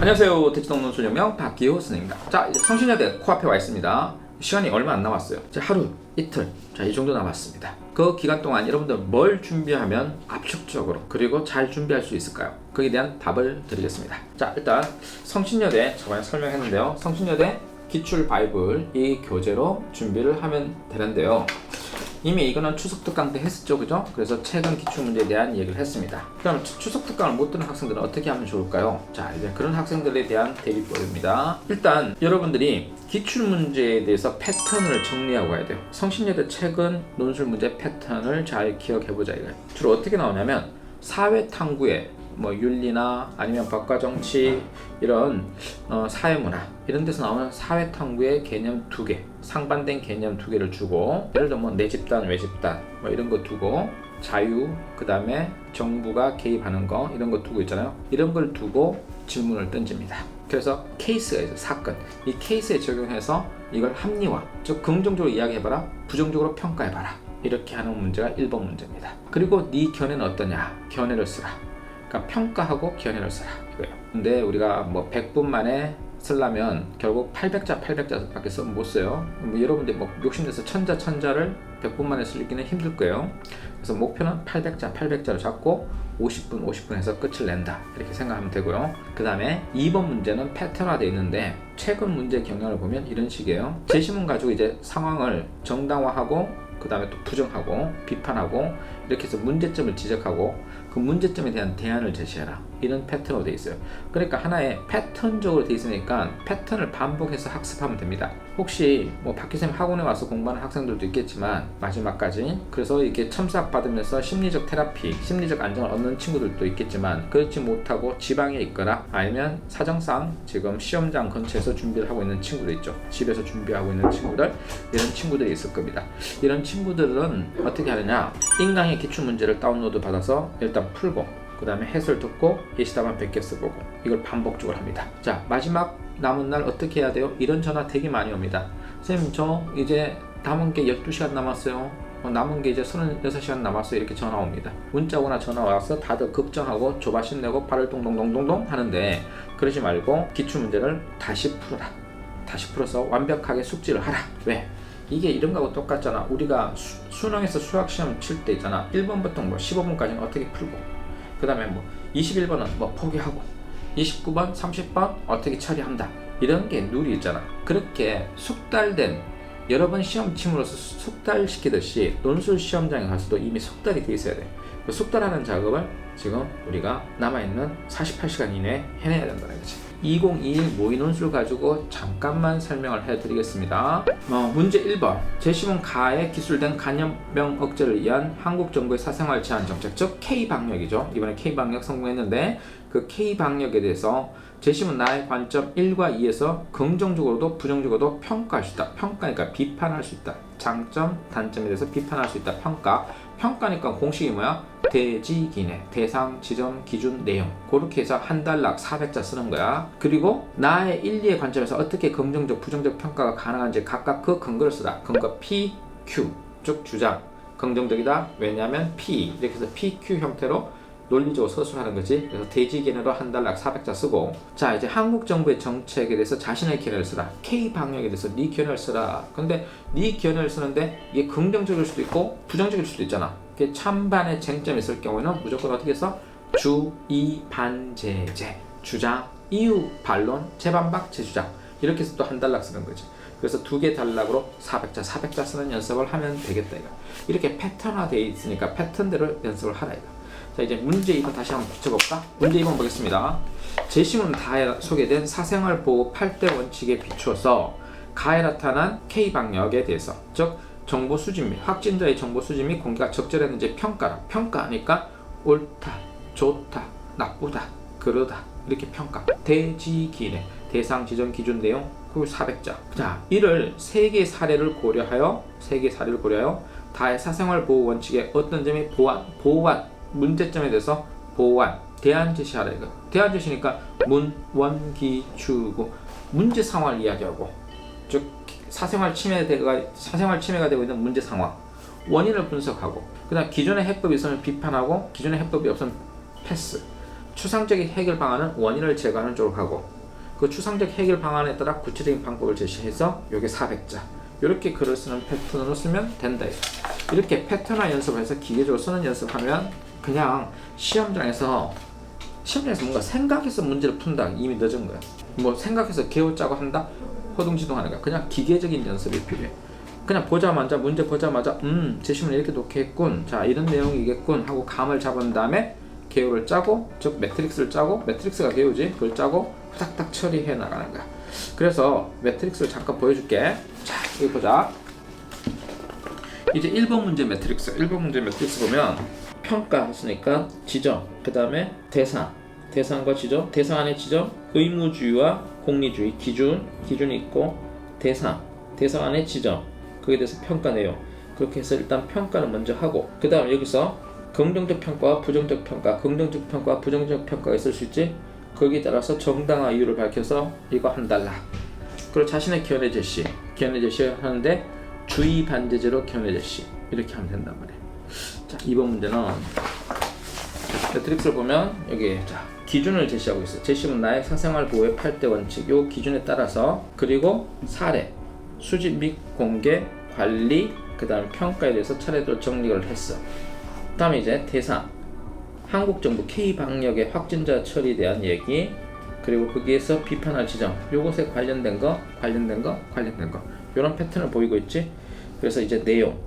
안녕하세요. 대치동론 소녀명 박기호 선생입니다. 자, 이제 성신여대 코앞에 와 있습니다. 시간이 얼마 안 남았어요. 이제 하루, 이틀, 자, 이 정도 남았습니다. 그 기간 동안 여러분들 뭘 준비하면 압축적으로 그리고 잘 준비할 수 있을까요? 거기에 대한 답을 드리겠습니다. 자, 일단 성신여대 저번에 설명했는데요. 성신여대 기출 바이블 이 교재로 준비를 하면 되는데요. 이미 이거는 추석 특강 때 했었죠, 그죠? 그래서 최근 기출 문제에 대한 얘기를 했습니다. 그럼 추석 특강을 못 듣는 학생들은 어떻게 하면 좋을까요? 자, 이제 그런 학생들에 대한 대비법입니다. 일단 여러분들이 기출 문제에 대해서 패턴을 정리하고 가야 돼요. 성신여대 최근 논술 문제 패턴을 잘 기억해보자 이거예요. 주로 어떻게 나오냐면 사회탐구에 뭐 윤리나 아니면 법과 정치 이런 사회문화 이런 데서 나오는 사회탐구의 개념 2개, 상반된 개념 2개를 주고, 예를 들면 뭐 내 집단, 외 집단 뭐 이런 거 두고, 자유, 그 다음에 정부가 개입하는 거 이런 거 두고 있잖아요. 이런 걸 두고 질문을 던집니다. 그래서 케이스가 있어요. 사건. 이 케이스에 적용해서 이걸 합리화, 즉 긍정적으로 이야기해봐라, 부정적으로 평가해봐라, 이렇게 하는 문제가 1번 문제입니다. 그리고 네 견해는 어떠냐, 견해를 쓰라. 그러니까 평가하고 견해를 쓰라 이거예요. 근데 우리가 뭐 100분 만에 쓰려면 결국 800자 밖에 못 써요. 뭐 여러분들 뭐 욕심내서 천자를 100분 만에 쓰기는 힘들 거예요. 그래서 목표는 800자로 잡고 50분 해서 끝을 낸다, 이렇게 생각하면 되고요. 그 다음에 2번 문제는 패턴화되어 있는데, 최근 문제 경향을 보면 이런 식이에요. 제시문 가지고 이제 상황을 정당화하고, 그 다음에 또 부정하고 비판하고, 이렇게 해서 문제점을 지적하고 그 문제점에 대한 대안을 제시해라, 이런 패턴으로 되어 있어요. 그러니까 하나의 패턴적으로 되어 있으니까 패턴을 반복해서 학습하면 됩니다. 혹시 뭐 박기쌤 학원에 와서 공부하는 학생들도 있겠지만 마지막까지, 그래서 이렇게 첨삭 받으면서 심리적 테라피, 심리적 안정을 얻는 친구들도 있겠지만, 그렇지 못하고 지방에 있거나 아니면 사정상 지금 시험장 근처에서 준비를 하고 있는 친구도 있죠. 집에서 준비하고 있는 친구들, 이런 친구들이 있을 겁니다. 이런 친구들은 어떻게 하느냐, 인강의 기출문제를 다운로드 받아서 일단 풀고, 그 다음에 해설 듣고 예시답안 100개 써보고, 이걸 반복적으로 합니다. 자, 마지막 남은 날 어떻게 해야 돼요? 이런 전화 되게 많이 옵니다. 선생님, 저 이제 남은 게 12시간 남았어요. 남은 게 이제 36시간 남았어요. 이렇게 전화 옵니다. 문자 오거나 전화 와서 다들 걱정하고 조바심 내고 발을 동동동동동 하는데, 그러지 말고 기출문제를 다시 풀어라. 다시 풀어서 완벽하게 숙지를 하라. 왜? 이게 이런 거하고 똑같잖아. 우리가 수능에서 수학시험 칠 때 있잖아. 1번부터 뭐 15번까지는 어떻게 풀고, 그 다음에 뭐 21번은 뭐 포기하고, 29번, 30번 어떻게 처리한다, 이런 게 룰이 있잖아. 그렇게 숙달된, 여러 번 시험 침으로써 숙달시키듯이 논술 시험장에 가서도 이미 숙달이 돼 있어야 돼. 그 숙달하는 작업을 지금 우리가 남아있는 48시간 이내에 해내야 된다는 거지. 2021 모의논술 가지고 잠깐만 설명을 해드리겠습니다. 문제 1번. 제시문 가에 기술된 간접명 억제를 위한 한국 정부의 사생활 제한 정책, 즉 K방역이죠. 이번에 K방역 성공했는데, 그 K방역에 대해서 제시문 나의 관점 1과 2에서 긍정적으로도 부정적으로도 평가할 수 있다. 평가니까 비판할 수 있다. 장점, 단점에 대해서 비판할 수 있다. 평가니까 공식이 뭐야? 대지, 기내, 대상, 지점, 기준, 내용. 그렇게 해서 한 단락 400자 쓰는 거야. 그리고 나의 1, 2의 관점에서 어떻게 긍정적, 부정적 평가가 가능한지 각각 그 근거를 쓰다. 근거 P, Q, 즉 주장. 긍정적이다. 왜냐하면 P, 이렇게 해서 PQ 형태로 논리적으로 서술하는 거지. 그래서 대지 견해로 한 단락 400자 쓰고, 자, 이제 한국 정부의 정책에 대해서 자신의 견해를 쓰라. K 방역에 대해서 네 견해를 쓰라. 근데 네 견해를 쓰는데 이게 긍정적일 수도 있고 부정적일 수도 있잖아. 이게 찬반의 쟁점이 있을 경우에는 무조건 어떻게 해서 주, 이, 반, 제, 주장, 이유, 반론, 재반박, 재주장, 이렇게 해서 또 한 단락 쓰는 거지. 그래서 2개 단락으로 400자 쓰는 연습을 하면 되겠다 이거. 이렇게 패턴화되어 있으니까 패턴대로 연습을 하라 이거. 자, 이제 문제 2번 다시 한번 붙여볼까? 문제 2번 보겠습니다. 제시문 다에 소개된 사생활 보호 8대 원칙에 비추어서 가에 나타난 K방역에 대해서, 즉 정보 수집 및 확진자의 정보 수집 및 공개가 적절했는지 평가라. 평가하니까 옳다, 좋다, 나쁘다, 그러다, 이렇게 평가. 대지, 기내, 대상, 지점, 기준, 내용, 그리고 400자. 자, 이를 3개의 사례를 고려하여 다의 사생활 보호 원칙의 어떤 점이 보완, 문제점에 대해서 보완, 대안 제시하라 이거. 대안 제시니까 문, 원, 기, 추구, 문제 상황을 이야기하고, 즉 사생활 침해가 되고 있는 문제 상황, 원인을 분석하고, 그다음 기존의 해법이 있으면 비판하고, 기존의 해법이 없으면 패스. 추상적인 해결 방안은 원인을 제거하는 쪽으로 가고, 그 추상적 해결 방안에 따라 구체적인 방법을 제시해서 요게 400자. 이렇게 글을 쓰는 패턴으로 쓰면 된다. 이렇게 패턴화 연습해서 기계적으로 쓰는 연습하면 그냥 시험장에서 뭔가 생각해서 문제를 푼다. 이미 늦은 거야. 뭐 생각해서 개요짜고 한다. 허둥지둥하는 거야. 그냥 기계적인 연습이 필요해. 그냥 보자마자 문제 보자마자 제시문을 이렇게 놓게 했군. 자, 이런 내용이겠군 하고 감을 잡은 다음에 개요를 짜고, 즉 매트릭스를 짜고, 매트릭스가 개요지. 그걸 짜고 후닥닥 처리해 나가는 거야. 그래서 매트릭스를 잠깐 보여줄게. 자, 여기 보자. 이제 1번 문제 매트릭스. 1번 문제 매트릭스 보면 평가 했으니까 지점, 그 다음에 대상과 지점, 대상 안에 지점, 의무주의와 공리주의, 기준이 있고, 대상 안에 지점, 거기에 대해서 평가 내용. 그렇게 해서 일단 평가를 먼저 하고, 그 다음 여기서 긍정적 평가와 부정적 평가, 긍정적 평가와 부정적 평가가 있을 수 있지. 거기에 따라서 정당화 이유를 밝혀서 이거 한 달라. 그리고 자신의 견해 제시 하는데 주의 반제제로 견해 제시 이렇게 하면 된단 말이에요. 자, 2번 문제는 매트릭스를 보면 여기 자 기준을 제시하고 있어요. 제시문 나의 사생활 보호의 8대 원칙. 요 기준에 따라서 그리고 사례, 수집 및 공개, 관리, 그 다음에 평가에 대해서 차례대로 정리를 했어. 그 다음에 이제 대상, 한국정부 K방역의 확진자 처리에 대한 얘기, 그리고 거기에서 비판할 지점, 요것에 관련된 거 이런 패턴을 보이고 있지. 그래서 이제 내용,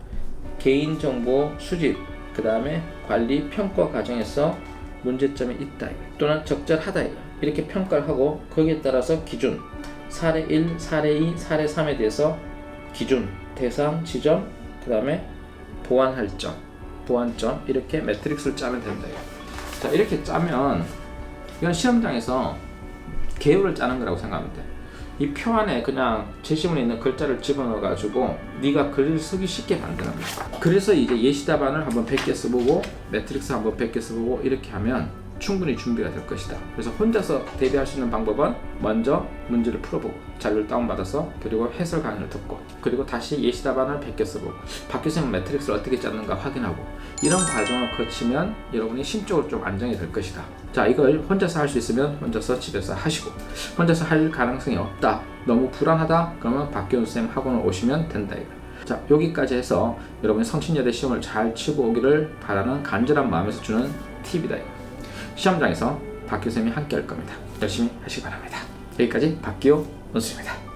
개인정보 수집, 그 다음에 관리, 평가 과정에서 문제점이 있다 또는 적절하다 이렇게 평가를 하고, 거기에 따라서 기준, 사례 1, 사례 2, 사례 3에 대해서 기준, 대상, 지점, 그 다음에 보완점 이렇게 매트릭스를 짜면 된다. 자, 이렇게 짜면 이건 시험장에서 개요를 짜는 거라고 생각하면 돼. 이 표 안에 그냥 제시문에 있는 글자를 집어넣어 가지고 네가 글을 쓰기 쉽게 만드는 거야. 그래서 이제 예시 답안을 한번 100개 써보고 매트릭스 한번 100개 써보고 이렇게 하면 충분히 준비가 될 것이다. 그래서 혼자서 대비할 수 있는 방법은 먼저 문제를 풀어보고 자료를 다운받아서, 그리고 해설 강의를 듣고, 그리고 다시 예시 답안을 100개 써보고 박교수님 매트릭스를 어떻게 짰는가 확인하고, 이런 과정을 거치면 여러분이 심적으로 좀 안정이 될 것이다. 자, 이걸 혼자서 할 수 있으면 혼자서 집에서 하시고, 혼자서 할 가능성이 없다, 너무 불안하다, 그러면 박교수님 학원을 오시면 된다. 자, 여기까지 해서 여러분이 성신여대 시험을 잘 치고 오기를 바라는 간절한 마음에서 주는 팁이다. 시험장에서 박교수님이 함께 할 겁니다. 열심히 하시기 바랍니다. 여기까지 박기호 원수입니다.